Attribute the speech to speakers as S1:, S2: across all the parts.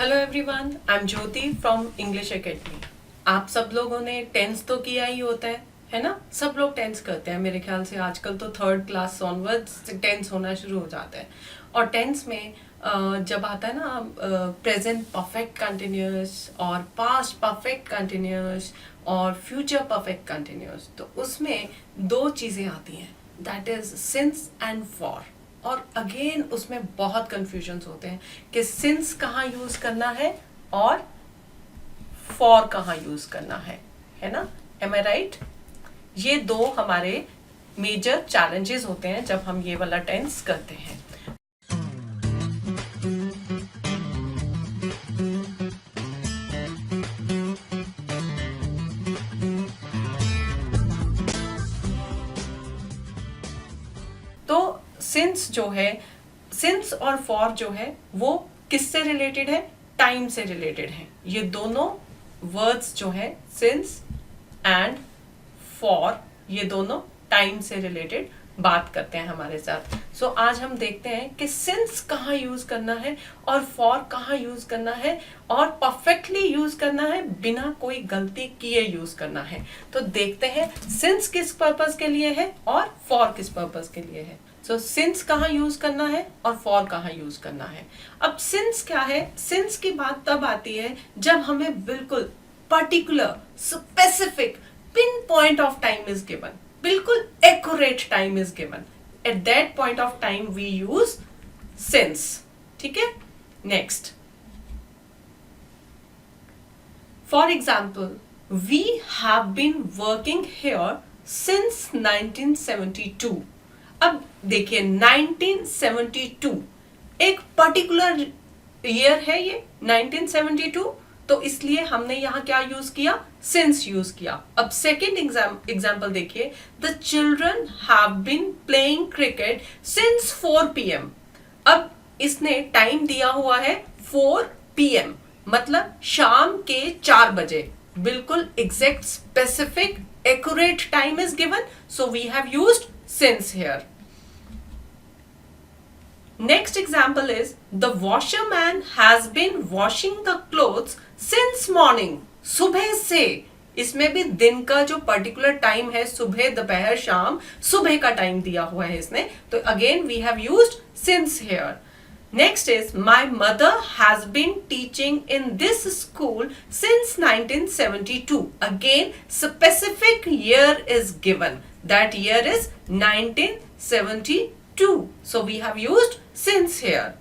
S1: Hello everyone, I am Jyoti from English academy. आप सब लोगों ने टेंस तो किया ही होता है ना। सब लोग टेंस करते हैं मेरे ख्याल से। आजकल तो थर्ड क्लास ऑनवर्ड्स टेंस होना शुरू हो जाता है। और टेंस में जब आता है ना प्रेजेंट परफेक्ट कंटिन्यूअस और पास्ट परफेक्ट कंटिन्यूअस और फ्यूचर परफेक्ट कंटिन्यूअस, तो उसमें दो चीज़ें आती हैं, that is since and for. और अगेन उसमें बहुत कंफ्यूजन्स होते हैं कि सिंस कहाँ यूज करना है और फॉर कहाँ यूज करना है ना। एम आई राइट? ये दो हमारे मेजर चैलेंजेस होते हैं जब हम ये वाला टेंस करते हैं। तो सिंस और फॉर जो है वो किससे रिलेटेड है? टाइम से रिलेटेड है। ये दोनों वर्ड्स जो है सिंस एंड फॉर, ये दोनों टाइम से रिलेटेड बात करते हैं हमारे साथ। सो आज हम देखते हैं कि सिंस कहाँ यूज करना है और फॉर कहाँ यूज करना है और परफेक्टली यूज करना है, बिना कोई गलती किए यूज करना है। तो देखते हैं सिंस किस पर्पस के लिए है और फॉर किस पर्पस के लिए है। सो सिंस कहाँ यूज करना है और फॉर कहाँ यूज करना है। अब सिंस क्या है? सिंस की बात तब आती है जब हमें बिल्कुल particular specific pin point of time is given, बिल्कुल accurate time is given. At that point of time we use since. ठीक है, next for example, we have been working here since 1972। अब देखिए 1972 एक पर्टिकुलर ईयर है ये 1972, तो इसलिए हमने यहां क्या यूज किया? सिंस यूज किया। अब सेकेंड एग्जाम्पल देखिए, the children have been playing cricket since 4 PM। अब इसने टाइम दिया हुआ है 4 PM, मतलब शाम के 4 बजे। बिल्कुल exact specific accurate time is given, so we have used since here. Next example is, the washerman has been washing the clothes since morning। सुबह से, इसमें भी दिन का जो पर्टिकुलर टाइम है, सुबह दोपहर शाम, सुबह का टाइम दिया हुआ है इसने, तो again we have used since here. Next is, my mother has been teaching in this school since 1972। Again specific year is given, that year is 1972, so we have used since here।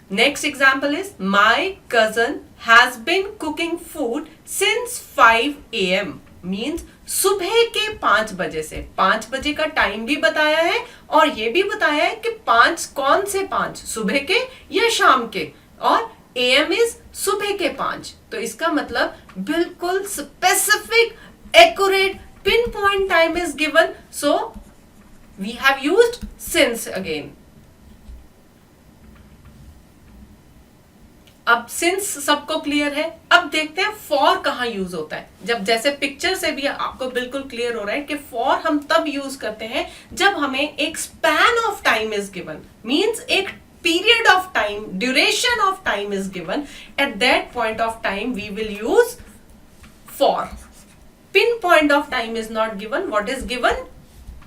S1: Next example is, my cousin has been cooking food since 5 AM। Means सुबह के 5 बजे से। 5 बजे का time भी बताया है और ये भी बताया है कि 5 कौन से 5, सुबह के या शाम के, और AM इज सुबह के 5। तो इसका मतलब बिल्कुल specific accurate pin point time is given, so we have used since again. अब सिंस सबको क्लियर है। अब देखते हैं फॉर कहाँ यूज होता है। जब जैसे पिक्चर से भी आपको बिल्कुल क्लियर हो रहा है कि फॉर हम तब यूज करते हैं जब हमें एक span of time is given, means एक period of time, duration of time is given. At that point of time we will use for. Pin point of time is not given, what is given?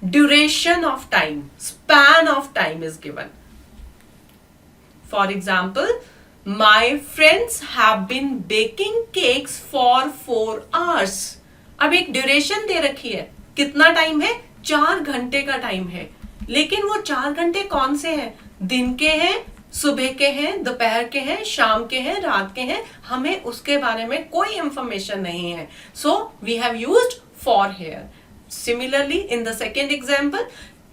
S1: Duration of time, span of time is given. For example, My friends have been baking cakes for 4 hours। अब एक duration दे रखी है, कितना time है? 4 घंटे का time है। लेकिन वो 4 घंटे कौन से हैं? दिन के हैं, सुबह के हैं, दोपहर के हैं, शाम के हैं, रात के हैं, हमें उसके बारे में कोई इंफॉर्मेशन नहीं है। So we have used for here. Similarly, in the second example,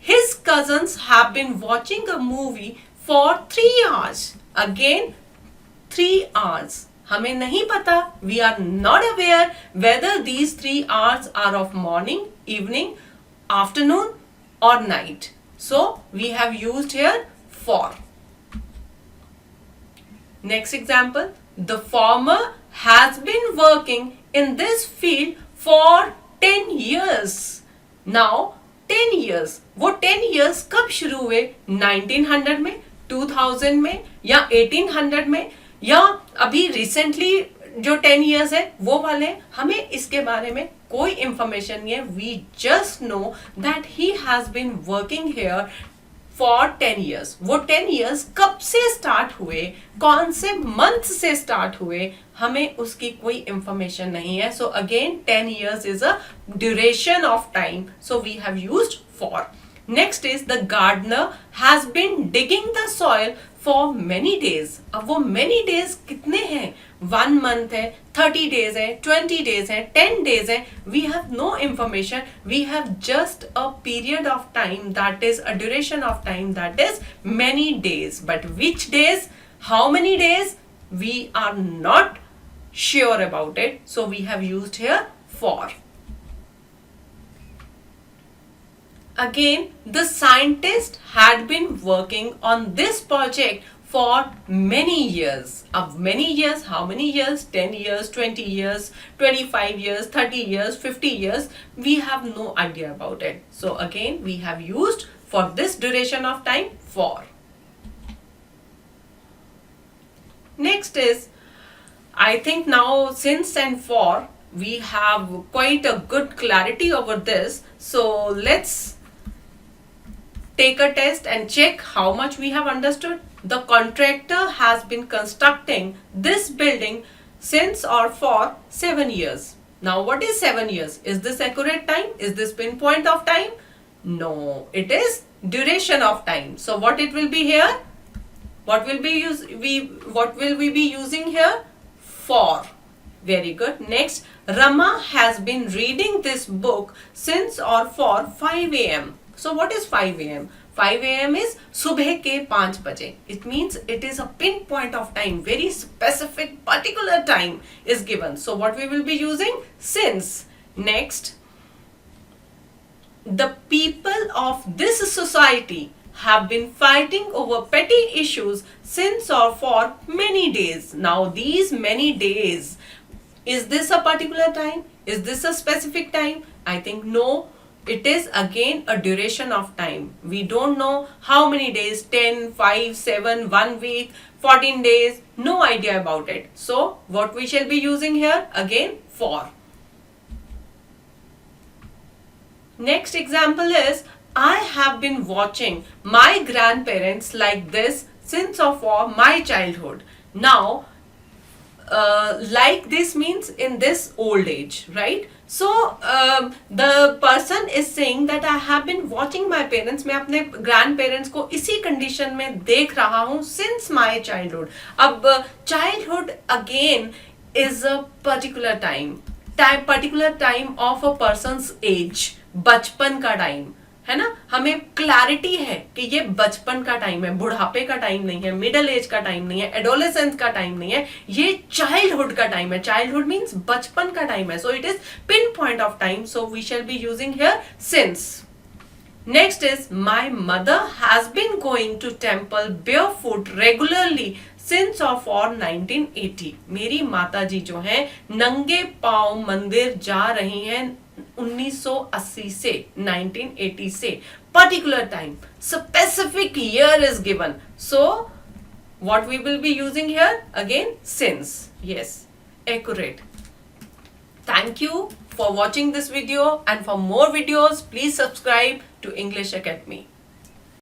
S1: his cousins have been watching a movie for 3 hours। Again 3 hours, हमें नहीं पता, we are not aware whether these 3 hours are of morning, evening, afternoon or night, so we have used here for। Next example, the farmer has been working in this field for 10 years। Now 10 years, वो 10 years कब शुरू हुए? 1900 में, 2000 में, या 1800 में, या अभी रिसेंटली जो 10 years है वो वाले? हमें इसके बारे में कोई इंफॉर्मेशन नहीं है. We just know that he has been working here for 10 years. वो 10 years कब से स्टार्ट हुए, कौन से मंथ से स्टार्ट हुए, हमें उसकी कोई इंफॉर्मेशन नहीं है. So again 10 years is a duration of time, so we have used for. Next is the gardener has been digging the soil for many days. अब वो मेनी डेज कितने हैं? 1 month है, 30 days है, 20 days है, 10 days है. We have no information. We have just a period of time, that is a duration of time, that is many days. But which days, how many days, we are not sure about it. So we have used here for. Again, the scientist had been working on this project for many years. Of many years, how many years? 10 years, 20 years, 25 years, 30 years, 50 years. We have no idea about it. So again, we have used for this duration of time for. Next is, I think now since and for, we have quite a good clarity over this. So let's take a test and check how much we have understood. The contractor has been constructing this building since or for 7 years. Now what is 7 years? Is this accurate time? Is this pinpoint of time? No, it is duration of time. So what it will be here? What will we be using here? For. Very good. Next, Rama has been reading this book since or for 5 a.m. So what is 5 a.m.? 5 a.m. is सुबह के 5 बजे. It means it is a pinpoint of time. Very specific, particular time is given. So what we will be using? Since. Next, the people of this society have been fighting over petty issues since or for many days. Now these many days, is this a particular time? Is this a specific time? I think no. It is again a duration of time. We don't know how many days, 10, 5, 7, 1 week, 14 days, no idea about it. So what we shall be using here? Again, for. Next example is, I have been watching my grandparents like this since or for my childhood. Now, like this means in this old age, right? So the person is saying that I have been watching my parents. मैं अपने grandparents को इसी condition में देख रहा हूँ since my childhood. अब childhood again is a particular time of a person's age. बचपन का time है ना. हमें क्लैरिटी है कि ये बचपन का टाइम है, बुढ़ापे का टाइम नहीं है, मिडिल एज का टाइम नहीं है, एडोलेसेंस का टाइम नहीं है, ये चाइल्डहुड का टाइम है. चाइल्डहुड मीन्स बचपन का टाइम है. So it is pin point of time. So we shall be using here since. Next is, my mother has been going to temple barefoot regularly since और for 1980. मेरी माता जी जो है नंगे पांव मंदिर जा रही हैं 1980 से, 1980 से. particular time, specific year is given. So what we will be using here? Again, since. Yes, accurate. Thank you for watching this video, and for more videos please subscribe to English Academy.